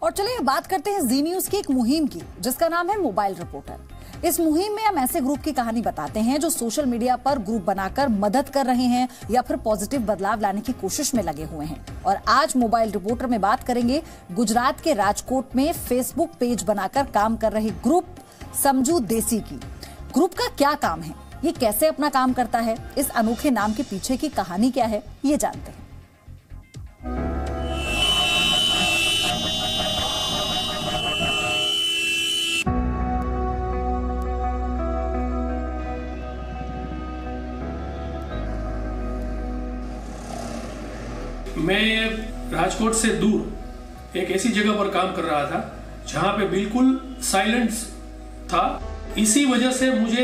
और चलिए बात करते हैं जी न्यूज की एक मुहिम की, जिसका नाम है मोबाइल रिपोर्टर। इस मुहिम में हम ऐसे ग्रुप की कहानी बताते हैं जो सोशल मीडिया पर ग्रुप बनाकर मदद कर रहे हैं या फिर पॉजिटिव बदलाव लाने की कोशिश में लगे हुए हैं। और आज मोबाइल रिपोर्टर में बात करेंगे गुजरात के राजकोट में फेसबुक पेज बनाकर काम कर रहे ग्रुप समझू देसी की। ग्रुप का क्या काम है, ये कैसे अपना काम करता है, इस अनोखे नाम के पीछे की कहानी क्या है, ये जानते हैं। मैं राजकोट से दूर एक ऐसी जगह पर काम कर रहा था जहां पे बिल्कुल साइलेंस था। इसी वजह से मुझे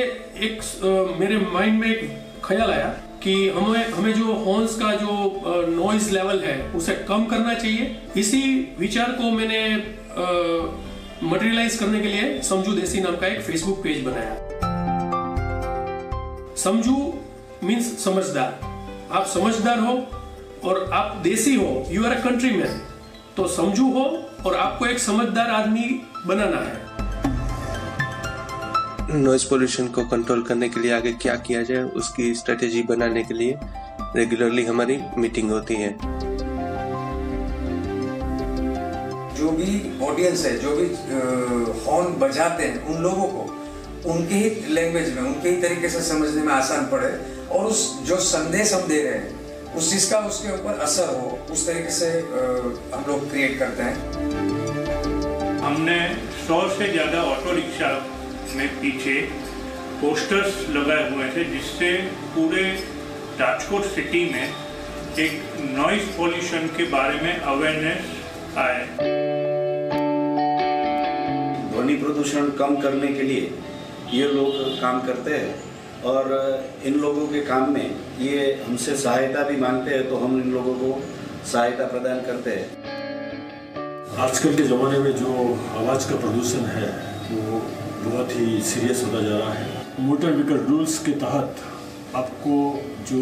मेरे माइंड में एक ख्याल आया कि हमें जो हॉर्न्स का जो नॉइज लेवल है उसे कम करना चाहिए। इसी विचार को मैंने मटेरियलाइज करने के लिए समझू देसी नाम का एक फेसबुक पेज बनाया। समझू मीन्स समझदार। आप समझदार हो और आप देसी हो, यू आर अ कंट्रीमैन, तो समझू हो और आपको एक समझदार आदमी बनाना है। नॉइज पोल्यूशन को कंट्रोल करने के लिए आगे क्या किया जाए, उसकी स्ट्रेटेजी बनाने के लिए रेगुलरली हमारी मीटिंग होती है। जो भी ऑडियंस है, जो भी हॉर्न बजाते हैं, उन लोगों को उनके ही लैंग्वेज में, उनके ही तरीके से समझने में आसान पड़े और उस जो संदेश हम दे रहे हैं उस चीज का उसके ऊपर असर हो, उस तरीके से हम लोग क्रिएट करते हैं। हमने 100 से ज्यादा ऑटो रिक्शा में पीछे पोस्टर्स लगाए हुए थे, जिससे पूरे राजकोट सिटी में एक नॉइज पोल्यूशन के बारे में अवेयरनेस आए। ध्वनि प्रदूषण कम करने के लिए ये लोग काम करते हैं और इन लोगों के काम में ये हमसे सहायता भी मांगते हैं, तो हम इन लोगों को सहायता प्रदान करते हैं। आजकल के ज़माने में जो आवाज़ का प्रदूषण है वो बहुत ही सीरियस होता जा रहा है। मोटर व्हीकल रूल्स के तहत आपको जो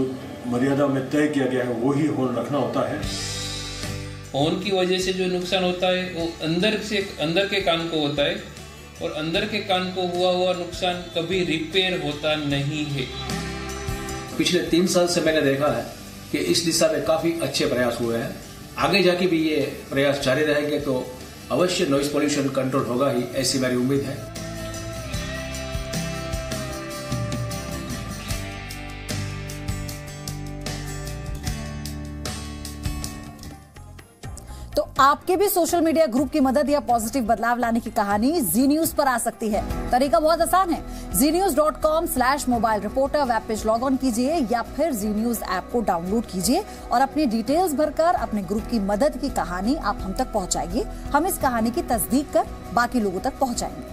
मर्यादा में तय किया गया है वो ही हॉर्न रखना होता है। हॉर्न की वजह से जो नुकसान होता है वो अंदर के कान को होता है और अंदर के कान को हुआ नुकसान कभी रिपेयर होता नहीं है। पिछले 3 साल से मैंने देखा है कि इस दिशा में काफी अच्छे प्रयास हुए हैं। आगे जाके भी ये प्रयास जारी रहेंगे तो अवश्य नॉइज पोल्यूशन कंट्रोल होगा ही, ऐसी मेरी उम्मीद है। तो आपके भी सोशल मीडिया ग्रुप की मदद या पॉजिटिव बदलाव लाने की कहानी जी न्यूज पर आ सकती है। तरीका बहुत आसान है, znews.com/मोबाइल reporter web page log on कीजिए या फिर जी न्यूज ऐप को डाउनलोड कीजिए और अपनी डिटेल्स भरकर अपने ग्रुप की मदद की कहानी आप हम तक पहुंचाइए। हम इस कहानी की तस्दीक कर बाकी लोगों तक पहुंचाएंगे।